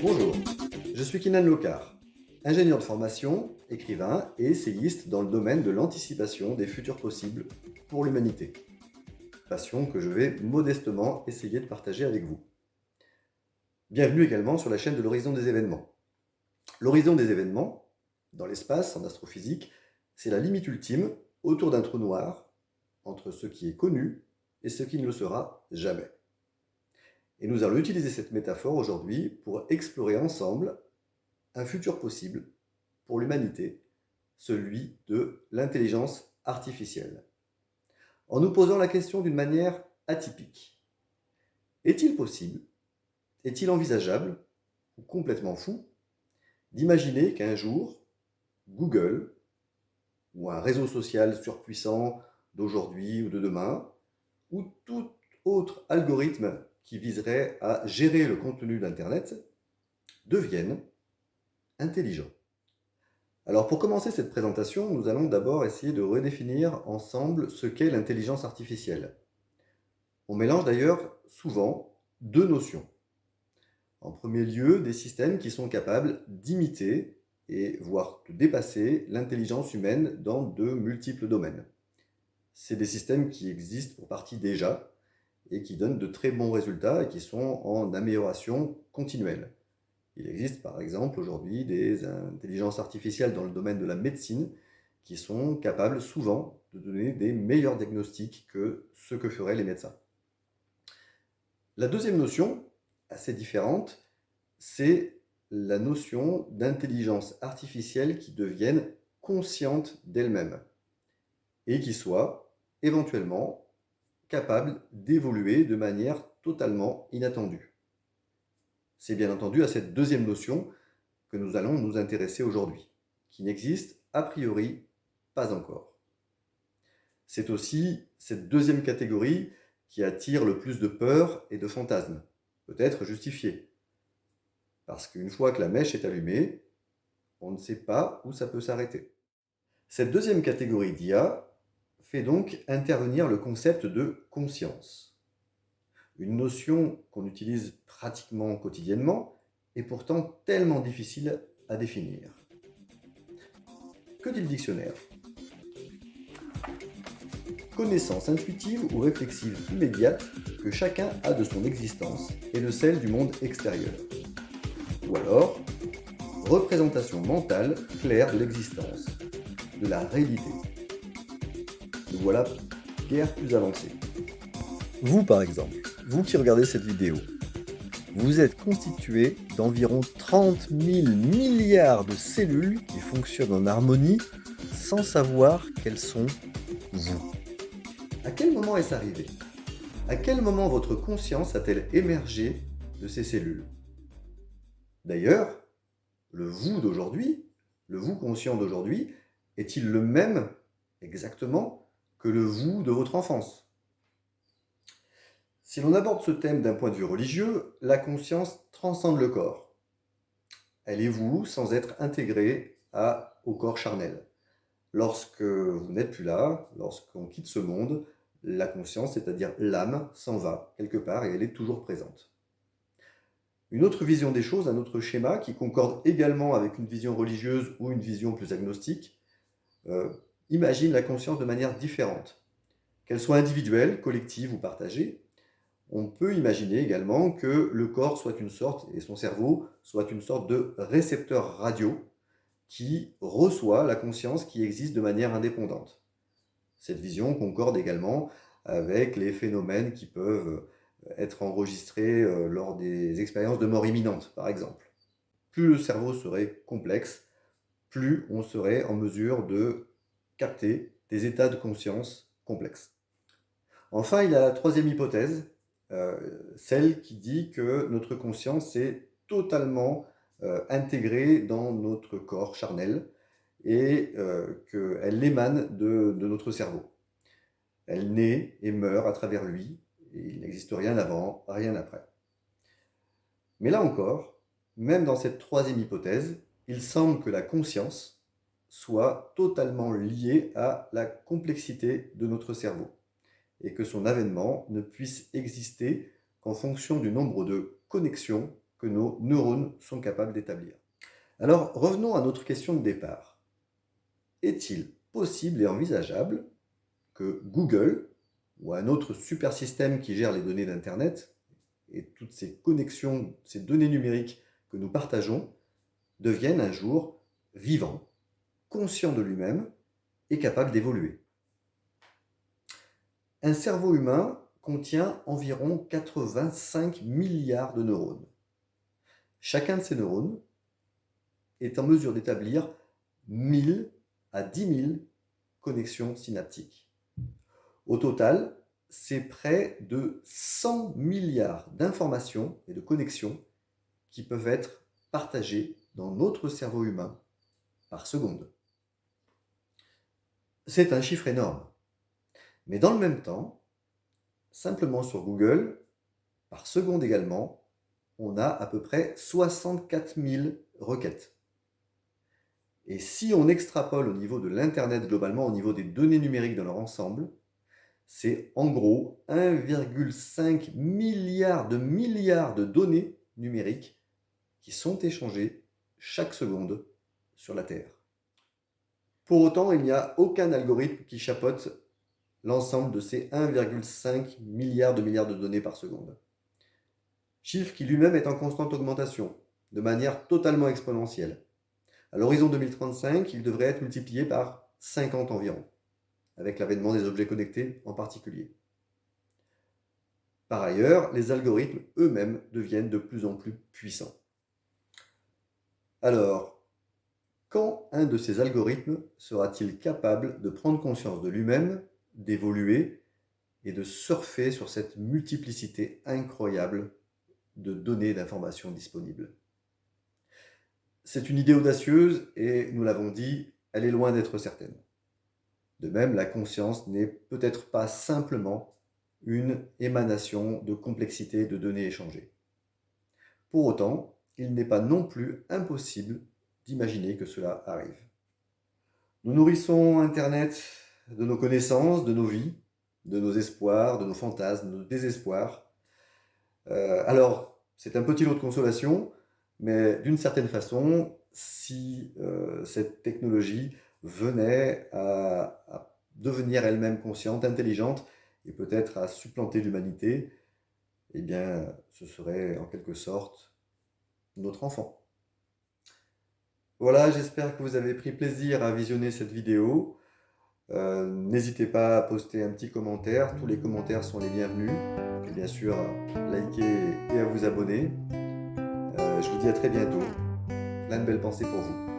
Bonjour, je suis Kinan Lokar, ingénieur de formation, écrivain et essayiste dans le domaine de l'anticipation des futurs possibles pour l'humanité. Passion que je vais modestement essayer de partager avec vous. Bienvenue également sur la chaîne de l'horizon des événements. L'horizon des événements, dans l'espace, en astrophysique, c'est la limite ultime autour d'un trou noir entre ce qui est connu et ce qui ne le sera jamais. Et nous allons utiliser cette métaphore aujourd'hui pour explorer ensemble un futur possible pour l'humanité, celui de l'intelligence artificielle. En nous posant la question d'une manière atypique. Est-il possible, est-il envisageable, ou complètement fou, d'imaginer qu'un jour, Google, ou un réseau social surpuissant d'aujourd'hui ou de demain, ou tout autre algorithme qui viserait à gérer le contenu d'Internet, deviennent intelligents? Alors pour commencer cette présentation, nous allons d'abord essayer de redéfinir ensemble ce qu'est l'intelligence artificielle. On mélange d'ailleurs souvent deux notions. En premier lieu, des systèmes qui sont capables d'imiter et voire de dépasser l'intelligence humaine dans de multiples domaines. C'est des systèmes qui existent pour partie déjà et qui donnent de très bons résultats et qui sont en amélioration continuelle. Il existe par exemple aujourd'hui des intelligences artificielles dans le domaine de la médecine qui sont capables souvent de donner des meilleurs diagnostics que ce que feraient les médecins. La deuxième notion, assez différente, c'est la notion d'intelligence artificielle qui devienne consciente d'elle-même et qui soit éventuellement capable d'évoluer de manière totalement inattendue. C'est bien entendu à cette deuxième notion que nous allons nous intéresser aujourd'hui, qui n'existe a priori pas encore. C'est aussi cette deuxième catégorie qui attire le plus de peur et de fantasmes, peut-être justifiés. Parce qu'une fois que la mèche est allumée, on ne sait pas où ça peut s'arrêter. Cette deuxième catégorie d'IA fait donc intervenir le concept de conscience. Une notion qu'on utilise pratiquement quotidiennement et pourtant tellement difficile à définir. Que dit le dictionnaire? Connaissance intuitive ou réflexive immédiate que chacun a de son existence et de celle du monde extérieur. Ou alors, représentation mentale claire de l'existence, de la réalité. Nous voilà guère plus avancés. Vous par exemple, vous qui regardez cette vidéo, vous êtes constitué d'environ 30 000 milliards de cellules qui fonctionnent en harmonie sans savoir qu'elles sont vous. À quel moment est-ce arrivé? À quel moment votre conscience a-t-elle émergé de ces cellules? D'ailleurs, le vous d'aujourd'hui, le vous conscient d'aujourd'hui, est-il le même exactement que le vous de votre enfance? Si l'on aborde ce thème d'un point de vue religieux, la conscience transcende le corps. Elle est vous sans être intégrée au corps charnel. Lorsque vous n'êtes plus là, lorsqu'on quitte ce monde, la conscience, c'est-à-dire l'âme, s'en va quelque part et elle est toujours présente. Une autre vision des choses, un autre schéma qui concorde également avec une vision religieuse ou une vision plus agnostique, imagine la conscience de manière différente. Qu'elle soit individuelle, collective ou partagée, on peut imaginer également que le corps soit une sorte, et son cerveau, soit une sorte de récepteur radio qui reçoit la conscience qui existe de manière indépendante. Cette vision concorde également avec les phénomènes qui peuvent être enregistrés lors des expériences de mort imminente, par exemple. Plus le cerveau serait complexe, plus on serait en mesure de capter des états de conscience complexes. Enfin, il y a la troisième hypothèse, celle qui dit que notre conscience est totalement intégrée dans notre corps charnel et qu'elle émane de notre cerveau. Elle naît et meurt à travers lui, et il n'existe rien avant, rien après. Mais là encore, même dans cette troisième hypothèse, il semble que la conscience soit totalement lié à la complexité de notre cerveau et que son avènement ne puisse exister qu'en fonction du nombre de connexions que nos neurones sont capables d'établir. Alors revenons à notre question de départ. Est-il possible et envisageable que Google ou un autre super système qui gère les données d'Internet et toutes ces connexions, ces données numériques que nous partageons, deviennent un jour vivant, conscient de lui-même et capable d'évoluer? Un cerveau humain contient environ 85 milliards de neurones. Chacun de ces neurones est en mesure d'établir 1000 à 10 000 connexions synaptiques. Au total, c'est près de 100 milliards d'informations et de connexions qui peuvent être partagées dans notre cerveau humain par seconde. C'est un chiffre énorme. Mais dans le même temps, simplement sur Google, par seconde également, on a à peu près 64 000 requêtes. Et si on extrapole au niveau de l'Internet globalement, au niveau des données numériques dans leur ensemble, c'est en gros 1,5 milliard de données numériques qui sont échangées chaque seconde sur la Terre. Pour autant, il n'y a aucun algorithme qui chapeaute l'ensemble de ces 1,5 milliard de données par seconde. Chiffre qui lui-même est en constante augmentation, de manière totalement exponentielle. À l'horizon 2035, il devrait être multiplié par 50 environ, avec l'avènement des objets connectés en particulier. Par ailleurs, les algorithmes eux-mêmes deviennent de plus en plus puissants. Alors, quand un de ces algorithmes sera-t-il capable de prendre conscience de lui-même, d'évoluer et de surfer sur cette multiplicité incroyable de données et d'informations disponibles? C'est une idée audacieuse et, nous l'avons dit, elle est loin d'être certaine. De même, la conscience n'est peut-être pas simplement une émanation de complexité de données échangées. Pour autant, il n'est pas non plus impossible d'imaginer que cela arrive. Nous nourrissons Internet de nos connaissances, de nos vies, de nos espoirs, de nos fantasmes, de nos désespoirs. Alors, c'est un petit lot de consolation, mais d'une certaine façon, si cette technologie venait à devenir elle-même consciente, intelligente, et peut-être à supplanter l'humanité, eh bien, ce serait en quelque sorte notre enfant. Voilà, j'espère que vous avez pris plaisir à visionner cette vidéo. N'hésitez pas à poster un petit commentaire, tous les commentaires sont les bienvenus. Et bien sûr, à liker et à vous abonner. Je vous dis à très bientôt. Plein de belles pensées pour vous.